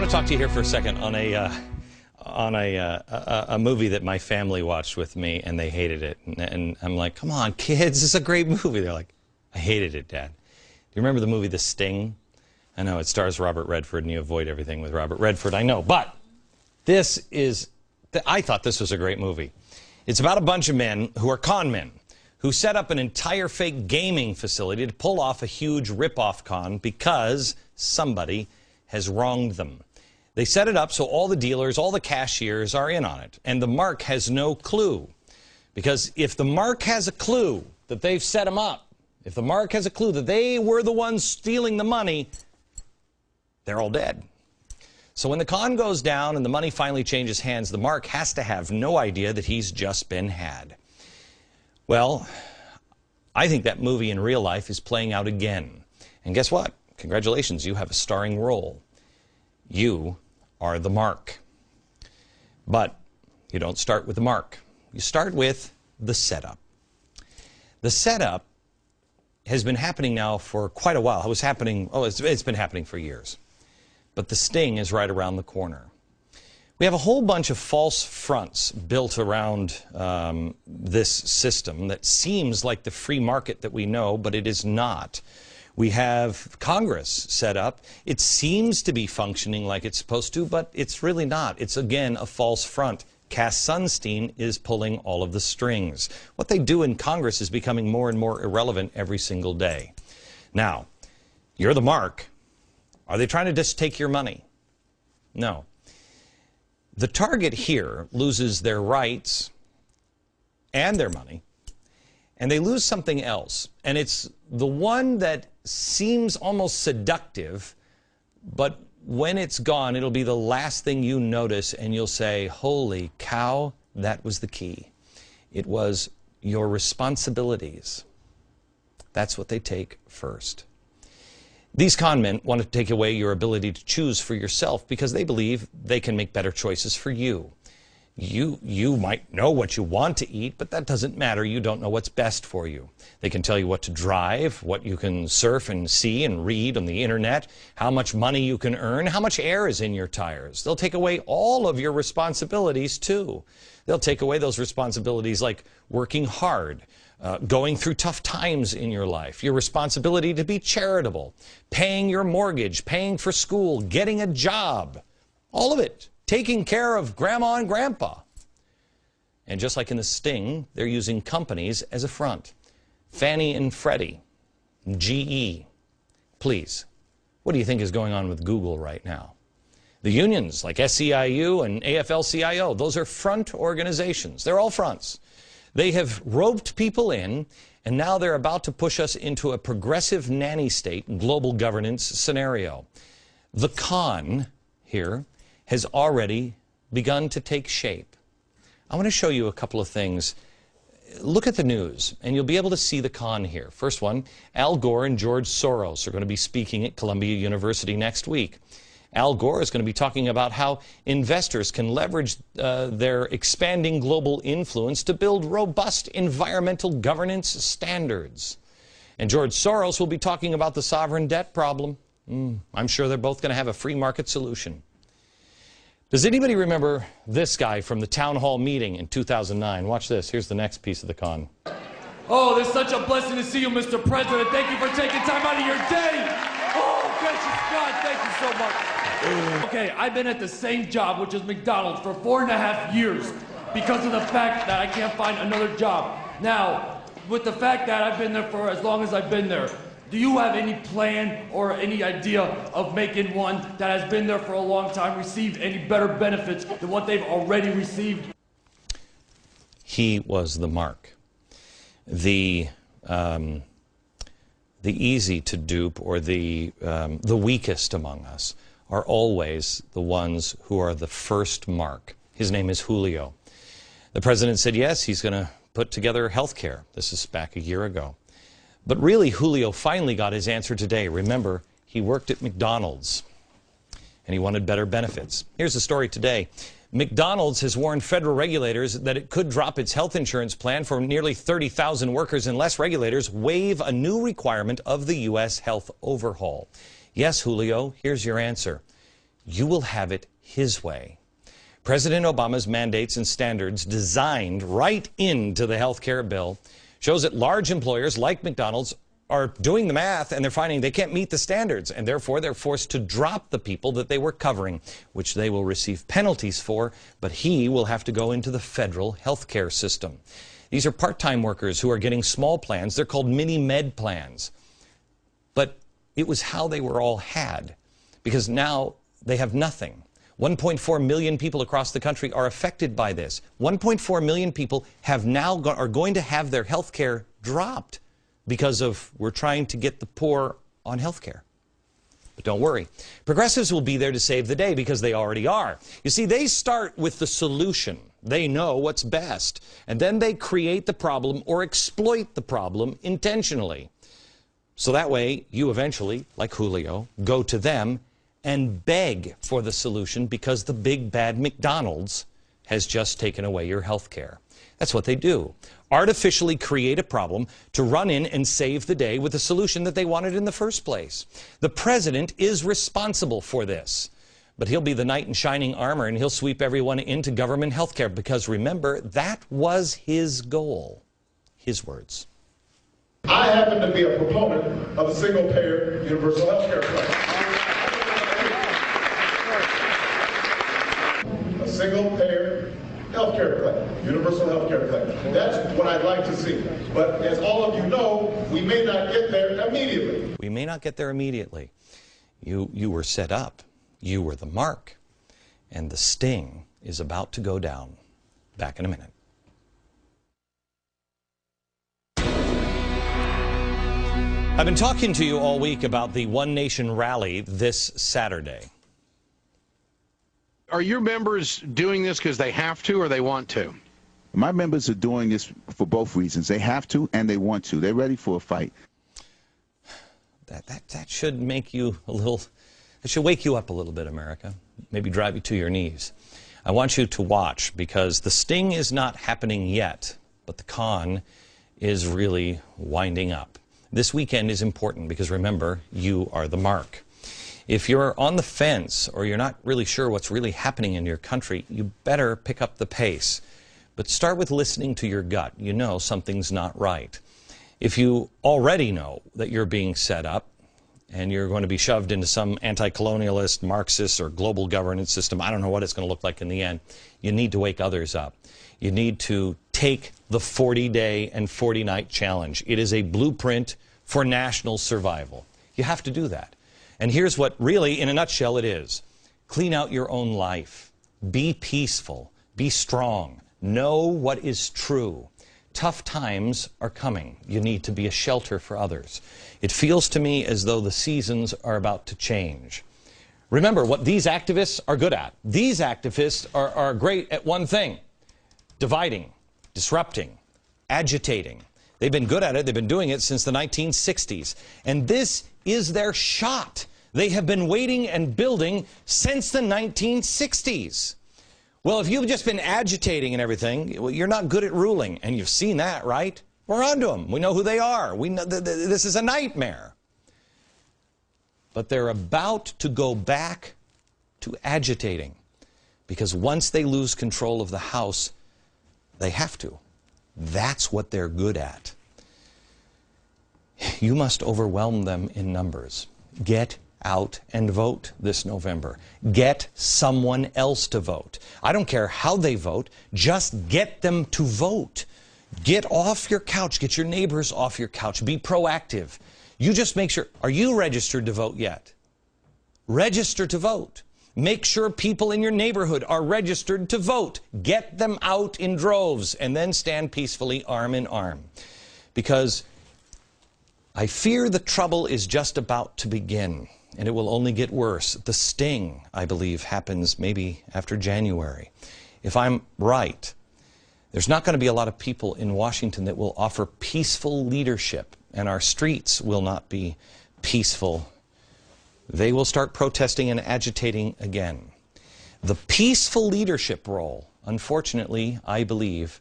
to talk to you here for a second on a movie that my family watched with me, and they hated it. And I'm like, come on, kids, this is a great movie. They're like, I hated it, Dad. Do you remember the movie The Sting? I know, it stars Robert Redford, and you avoid everything with Robert Redford, I know. But I thought this was a great movie. It's about a bunch of men who are con men, who set up an entire fake gaming facility to pull off a huge rip-off con because somebody has wronged them. They set it up so all the dealers, all the cashiers are in on it, and the mark has no clue. Because if the mark has a clue that they've set them up, if the mark has a clue that they were the ones stealing the money, they're all dead. So when the con goes down and the money finally changes hands, the mark has to have no idea that he's just been had. Well, I think that movie in real life is playing out again. And guess what? Congratulations, you have a starring role. You are the mark. But you don't start with the mark. You start with the setup. The setup has been happening now for quite a while. It's been happening for years. But the sting is right around the corner. We have a whole bunch of false fronts built around this system that seems like the free market that we know, but it is not. We have Congress set up. It seems to be functioning like it's supposed to, but it's really not. It's, again, a false front. Cass Sunstein is pulling all of the strings. What they do in Congress is becoming more and more irrelevant every single day. Now, you're the mark. Are they trying to just take your money? No. The target here loses their rights and their money, and they lose something else. And it's the one that seems almost seductive, but when it's gone, it'll be the last thing you notice, and you'll say, holy cow, that was the key. It was your responsibilities. That's what they take first. These con men want to take away your ability to choose for yourself because they believe they can make better choices for you. You might know what you want to eat, but that doesn't matter. You don't know what's best for you. They can tell you what to drive, what you can surf and see and read on the internet, how much money you can earn, how much air is in your tires. They'll take away all of your responsibilities, too. They'll take away those responsibilities like working hard, going through tough times in your life, your responsibility to be charitable, paying your mortgage, paying for school, getting a job, all of it. Taking care of grandma and grandpa. And just like in the sting, they're using companies as a front. Fannie and Freddie, GE. Please, what do you think is going on with Google right now? The unions like SEIU and AFL-CIO, those are front organizations. They're all fronts. They have roped people in, and now they're about to push us into a progressive nanny state global governance scenario. The con here has already begun to take shape. I want to show you a couple of things. Look at the news, and you'll be able to see the con here. First one, Al Gore and George Soros are going to be speaking at Columbia University next week. Al Gore is going to be talking about how investors can leverage their expanding global influence to build robust environmental governance standards. And George Soros will be talking about the sovereign debt problem. I'm sure they're both going to have a free market solution. Does anybody remember this guy from the town hall meeting in 2009? Watch this. Here's the next piece of the con. Oh, it's such a blessing to see you, Mr. President. Thank you for taking time out of your day. Oh, gracious God, thank you so much. Okay, I've been at the same job, which is McDonald's, for 4.5 years because of the fact that I can't find another job. Now, with the fact that I've been there for as long as I've been there, do you have any plan or any idea of making one that has been there for a long time receive any better benefits than what they've already received? He was the mark. The easy to dupe or the weakest among us are always the ones who are the first mark. His name is Julio. The president said yes, he's going to put together health care. This is back a year ago. But really, Julio finally got his answer today. Remember, he worked at McDonald's, and he wanted better benefits. Here's the story today. McDonald's has warned federal regulators that it could drop its health insurance plan for nearly 30,000 workers unless regulators waive a new requirement of the U.S. health overhaul. Yes, Julio, here's your answer. You will have it his way. President Obama's mandates and standards designed right into the health care bill shows that large employers like McDonald's are doing the math, and they're finding they can't meet the standards, and therefore they're forced to drop the people that they were covering, which they will receive penalties for, but he will have to go into the federal health care system. These are part-time workers who are getting small plans. They're called mini-med plans. But it was how they were all had, because now they have nothing. 1.4 million people across the country are affected by this. 1.4 million people are going to have their health care dropped because of we're trying to get the poor on health care. But don't worry. Progressives will be there to save the day because they already are. You see, they start with the solution. They know what's best. And then they create the problem or exploit the problem intentionally. So that way, you eventually, like Julio, go to them and beg for the solution because the big bad McDonald's has just taken away your health care. That's what they do. Artificially create a problem to run in and save the day with a solution that they wanted in the first place. The president is responsible for this. But he'll be the knight in shining armor and he'll sweep everyone into government health care because remember, that was his goal. His words. I happen to be a proponent of a single-payer universal health care plan. A single-payer health care plan, universal health care plan. That's what I'd like to see. But as all of you know, we may not get there immediately. We may not get there immediately. You were set up. You were the mark. And the sting is about to go down. Back in a minute. I've been talking to you all week about the One Nation rally this Saturday. Are your members doing this because they have to or they want to? My members are doing this for both reasons. They have to and they want to. They're ready for a fight. That should make you a little, it should wake you up a little bit, America. Maybe drive you to your knees. I want you to watch because the sting is not happening yet, but the con is really winding up. This weekend is important because remember, you are the mark. If you're on the fence or you're not really sure what's really happening in your country, you better pick up the pace. But start with listening to your gut. You know something's not right. If you already know that you're being set up and you're going to be shoved into some anti-colonialist, Marxist, or global governance system, I don't know what it's going to look like in the end, you need to wake others up. You need to take the 40-day and 40-night challenge. It is a blueprint for national survival. You have to do that. And here's what really, in a nutshell, it is. Clean out your own life. Be peaceful. Be strong. Know what is true. Tough times are coming. You need to be a shelter for others. It feels to me as though the seasons are about to change. Remember what these activists are good at. These activists are great at one thing: dividing, disrupting, agitating. They've been good at it. They've been doing it since the 1960s. And this is their shot. They have been waiting and building since the 1960s. Well, if you've just been agitating and everything, well, you're not good at ruling. And you've seen that, right? We're on to them. We know who they are. We know this is a nightmare. But they're about to go back to agitating. Because once they lose control of the House, they have to. That's what they're good at. You must overwhelm them in numbers. Get out and vote this November. Get someone else to vote. I don't care how they vote, just get them to vote. Get off your couch, get your neighbors off your couch, be proactive. You just make sure, are you registered to vote yet? Register to vote. Make sure people in your neighborhood are registered to vote. Get them out in droves and then stand peacefully arm in arm. Because I fear the trouble is just about to begin, and it will only get worse. The sting, I believe, happens maybe after January. If I'm right, there's not going to be a lot of people in Washington that will offer peaceful leadership, and our streets will not be peaceful. They will start protesting and agitating again. The peaceful leadership role, unfortunately, I believe,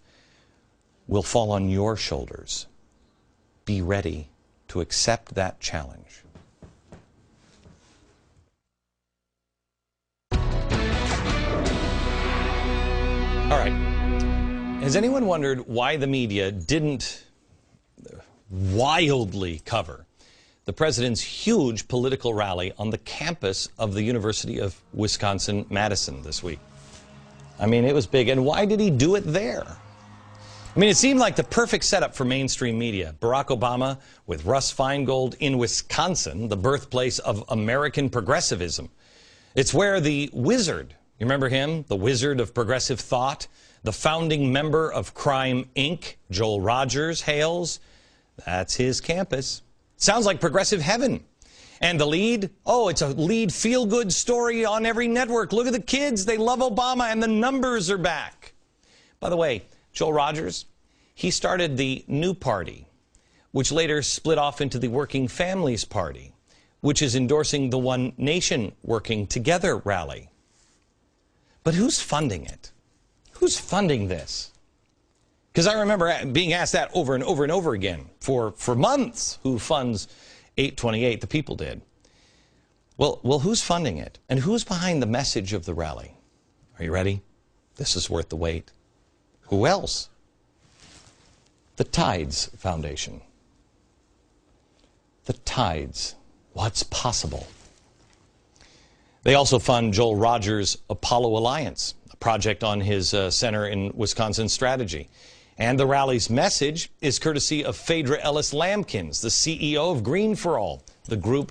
will fall on your shoulders. Be ready to accept that challenge. All right. Has anyone wondered why the media didn't wildly cover the president's huge political rally on the campus of the University of Wisconsin-Madison this week? I mean, it was big. And why did he do it there? I mean, it seemed like the perfect setup for mainstream media. Barack Obama with Russ Feingold in Wisconsin, the birthplace of American progressivism. It's where the wizard, you remember him? The wizard of progressive thought, the founding member of Crime Inc., Joel Rogers, hails. That's his campus. Sounds like progressive heaven. And the lead? Oh, it's a lead feel-good story on every network. Look at the kids. They love Obama, and the numbers are back. By the way, Joel Rogers, he started the New Party, which later split off into the Working Families Party, which is endorsing the One Nation Working Together rally. But who's funding it? Who's funding this? Because I remember being asked that over and over and over again for months. Who funds 828? The people did. Well, who's funding it? And who's behind the message of the rally? Are you ready? This is worth the wait. Who else? The Tides Foundation. The Tides. What's possible? They also fund Joel Rogers' Apollo Alliance, a project on his Center in Wisconsin strategy. And the rally's message is courtesy of Phaedra Ellis Lampkins, the CEO of Green for All, the group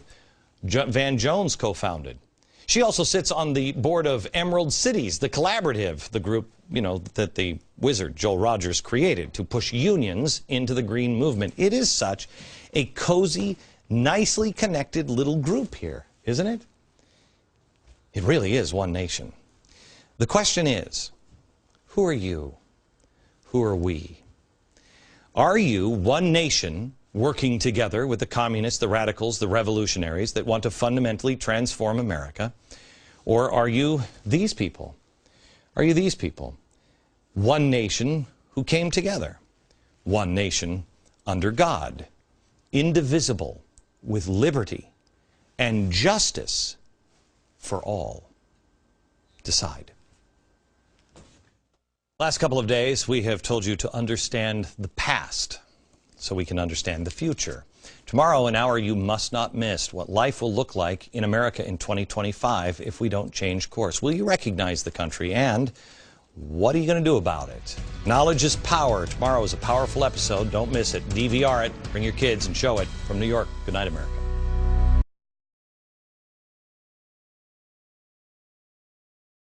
Van Jones co-founded. She also sits on the board of Emerald Cities, the collaborative, the group, you know, that the wizard Joel Rogers created to push unions into the green movement. It is such a cozy, nicely connected little group here, isn't it? It really is one nation. The question is, who are you? Who are we? Are you one nation working together with the communists, the radicals, the revolutionaries that want to fundamentally transform America? Or are you these people? Are you these people? One nation who came together. One nation under God, indivisible, with liberty and justice for all. Decide. Last couple of days, we have told you to understand the past so we can understand the future. Tomorrow, an hour you must not miss what life will look like in America in 2025 if we don't change course. Will you recognize the country, and what are you going to do about it? Knowledge is power. Tomorrow is a powerful episode. Don't miss it. DVR it. Bring your kids and show it. From New York, good night, America.